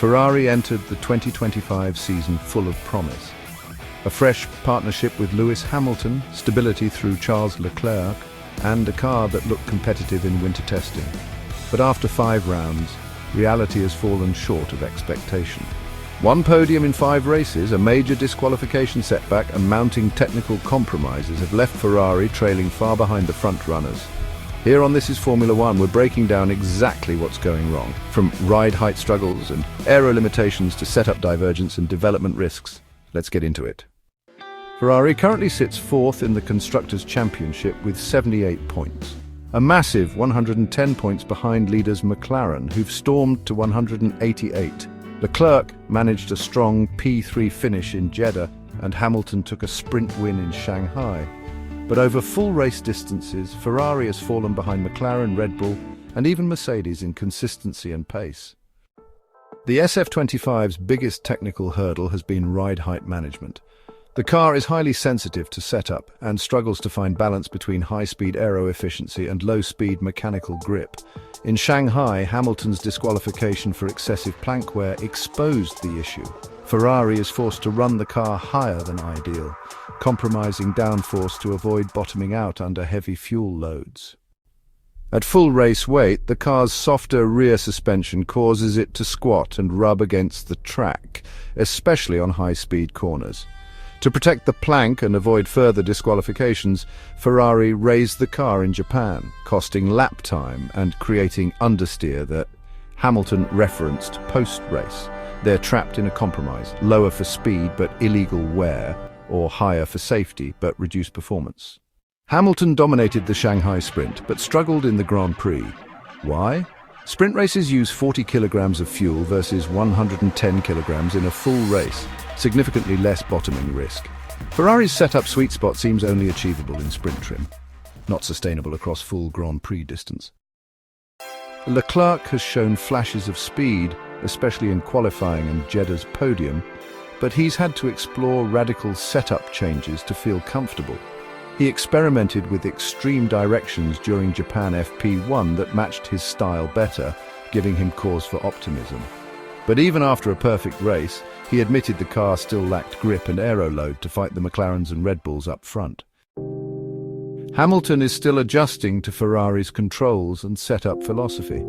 Ferrari entered the 2025 season full of promise. A fresh partnership with Lewis Hamilton, stability through Charles Leclerc, and a car that looked competitive in winter testing. But after 5 rounds, reality has fallen short of expectation. One podium in 5 races, a major disqualification setback, and mounting technical compromises have left Ferrari trailing far behind the front runners. Here on This is Formula One, we're breaking down exactly what's going wrong, from ride height struggles and aero limitations to setup divergence and development risks. Let's get into it. Ferrari currently sits 4th in the Constructors' Championship with 78 points. A massive 110 points behind leaders McLaren, who've stormed to 188. Leclerc managed a strong P3 finish in Jeddah, and Hamilton took a sprint win in Shanghai. But over full race distances, Ferrari has fallen behind McLaren, Red Bull, and even Mercedes in consistency and pace. The SF25's biggest technical hurdle has been ride height management. The car is highly sensitive to setup and struggles to find balance between high-speed aero efficiency and low-speed mechanical grip. In Shanghai, Hamilton's disqualification for excessive plank wear exposed the issue. Ferrari is forced to run the car higher than ideal, compromising downforce to avoid bottoming out under heavy fuel loads. At full race weight, the car's softer rear suspension causes it to squat and rub against the track, especially on high-speed corners. To protect the plank and avoid further disqualifications, Ferrari raised the car in Japan, costing lap time and creating understeer that Hamilton referenced post-race. They're trapped in a compromise, lower for speed but illegal wear, or higher for safety but reduced performance. Hamilton dominated the Shanghai sprint but struggled in the Grand Prix. Why? Sprint races use 40 kilograms of fuel versus 110 kilograms in a full race, significantly less bottoming risk. Ferrari's setup sweet spot seems only achievable in sprint trim, not sustainable across full Grand Prix distance. Leclerc has shown flashes of speed, especially in qualifying and Jeddah's podium, but he's had to explore radical setup changes to feel comfortable. He experimented with extreme directions during Japan FP1 that matched his style better, giving him cause for optimism. But even after a perfect race, he admitted the car still lacked grip and aero load to fight the McLarens and Red Bulls up front. Hamilton is still adjusting to Ferrari's controls and setup philosophy.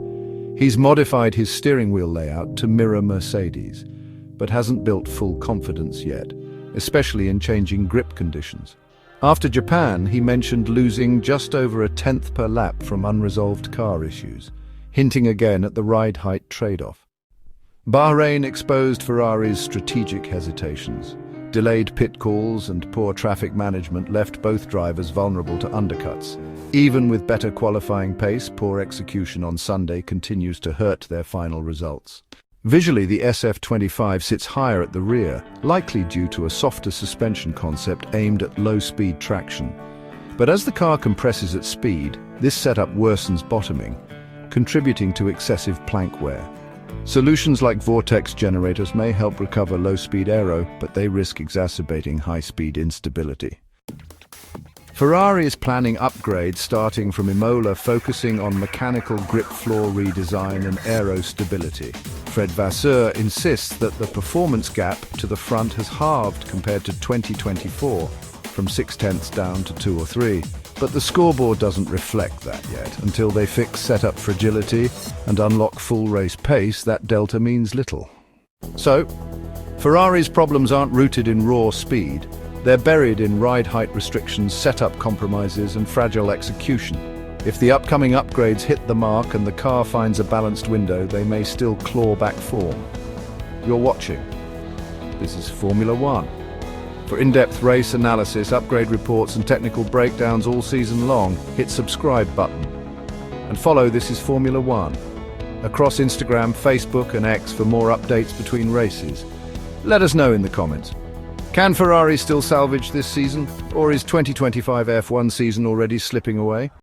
He's modified his steering wheel layout to mirror Mercedes, but hasn't built full confidence yet, especially in changing grip conditions. After Japan, he mentioned losing just over a tenth per lap from unresolved car issues, hinting again at the ride height trade-off. Bahrain exposed Ferrari's strategic hesitations. Delayed pit calls and poor traffic management left both drivers vulnerable to undercuts. Even with better qualifying pace, poor execution on Sunday continues to hurt their final results. Visually, the SF25 sits higher at the rear, likely due to a softer suspension concept aimed at low-speed traction. But as the car compresses at speed, this setup worsens bottoming, contributing to excessive plank wear. Solutions like vortex generators may help recover low-speed aero, but they risk exacerbating high-speed instability. Ferrari is planning upgrades starting from Imola, focusing on mechanical grip floor redesign and aero stability. Fred Vasseur insists that the performance gap to the front has halved compared to 2024, from 0.6 down to 2 or 3. But the scoreboard doesn't reflect that yet. Until they fix setup fragility and unlock full race pace, that delta means little. So, Ferrari's problems aren't rooted in raw speed. They're buried in ride height restrictions, setup compromises, and fragile execution. If the upcoming upgrades hit the mark and the car finds a balanced window, they may still claw back form. You're watching. This is Formula One. For in-depth race analysis, upgrade reports, and technical breakdowns all season long, hit subscribe button. And follow This is Formula One across Instagram, Facebook, and X for more updates between races. Let us know in the comments. Can Ferrari still salvage this season, or is 2025 F1 season already slipping away?